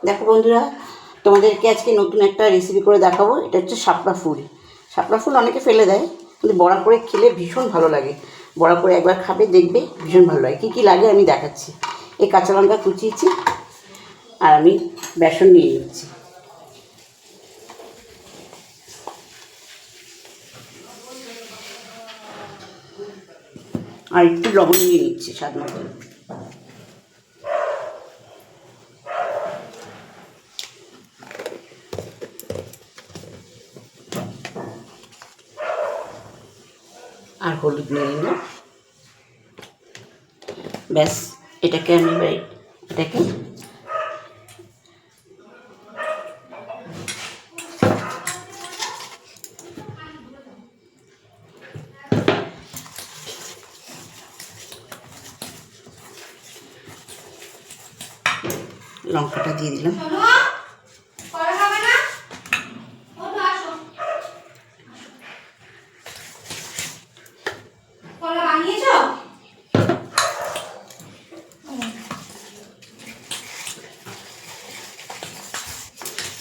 দেখো বন্ধুরা, তোমাদেরকে আজকে নতুন একটা রেসিপি করে দেখাবো। এটা হচ্ছে শাপলা ফুল। শাপলা ফুল অনেকে ফেলে দেয়, কিন্তু বড়া করে খেলে ভীষণ ভালো লাগে। বড়া করে একবার খাবে, দেখবে ভীষণ ভালো লাগে। কী কী লাগে আমি দেখাচ্ছি। এই কাঁচা লঙ্কা কুচিয়েছি, আর আমি বেসন নিয়ে নিচ্ছি, আর একটু লবণ নিয়ে নিচ্ছি স্বাদ মতো। আর হলুদ নিয়ে নিলাম। ব্যাস, এটাকে আমি এটাকে লঙ্কাটা দিয়ে দিলাম।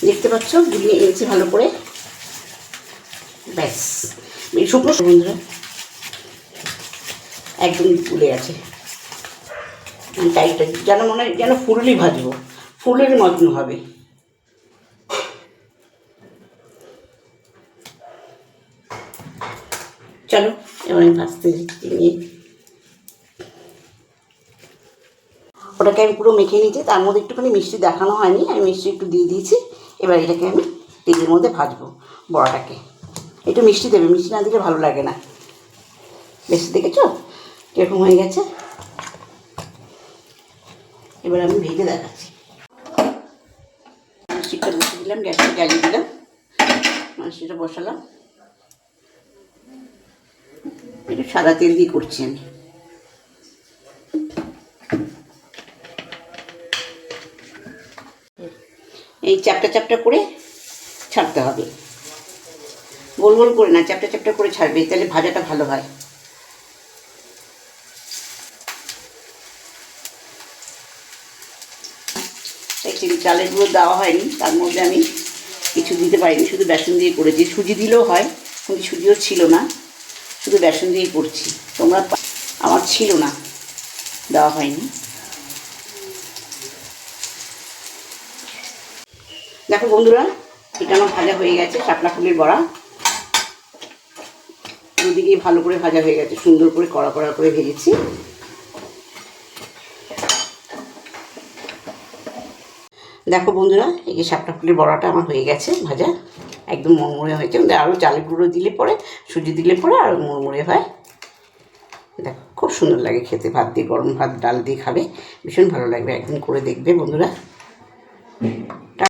দেখতে পাচ্ছ, গুলিয়ে এনেছি ভালো করে। ব্যাস, শুকনো বন্ধুরা একদম ফুলে আছে। টাইট যেন মনে হয় যেন ফুললি ভাজবো, ফুলের মতন হবে। চলো এবার আমি ভাজতে নিয়ে ওটাকে আমি পুরো মেখে নিয়েছি। তার মধ্যে একটুখানি মিষ্টি দেখানো হয়নি, আমি মিষ্টি একটু দিয়ে দিয়েছি। এবার এটাকে আমি তেলের মধ্যে ভাজবো বড়াটাকে। একটু মিষ্টি দেবে, মিষ্টি না দিলে ভালো লাগে না। বেশি দেখেছো কীরকম হয়ে গেছে। এবার আমি ভেজে দেখাচ্ছি। মিষ্টিটা বসে দিলাম, গ্যাসটা জ্বালিয়ে দিলাম, মিষ্টিটা বসালাম। একটু সাদা তেল দিয়ে করছি আমি। এই চ্যাপটা চ্যাপটা করে ছাড়তে হবে, গোল গোল করে না, চ্যাপটা চ্যাপটা করে ছাড়বে, তাহলে ভাজাটা ভালো হয়। অ্যাকচুয়ালি চালের গুঁড়ো দেওয়া হয়নি, তার মধ্যে আমি কিছু দিতে পারিনি, শুধু বেসন দিয়ে করেছি। সুজি দিলেও হয়, কিন্তু সুজিও ছিল না, শুধু বেসন দিয়েই করছি। তোমরা, আমার ছিল না, দেওয়া হয়নি। দেখো বন্ধুরা, এটা আমার ভাজা হয়ে গেছে। শাপলা ফুলের বড়া দুদিকেই ভালো করে ভাজা হয়ে গেছে, সুন্দর করে কড়া কড়া করে ভেজেছি। দেখো বন্ধুরা, এই যে শাপলা ফুলের বড়াটা আমার হয়ে গেছে ভাজা, একদম মুড়মুড়ে হয়েছে। আরও চালের গুঁড়ো দিলে পরে, সুজি দিলে পরে আরও মুড়মুড়ে হয়। দেখো খুব সুন্দর লাগে খেতে, ভাত দিয়ে, গরম ভাত ডাল দিয়ে খাবে ভীষণ ভালো লাগবে। একদিন করে দেখবে বন্ধুরা।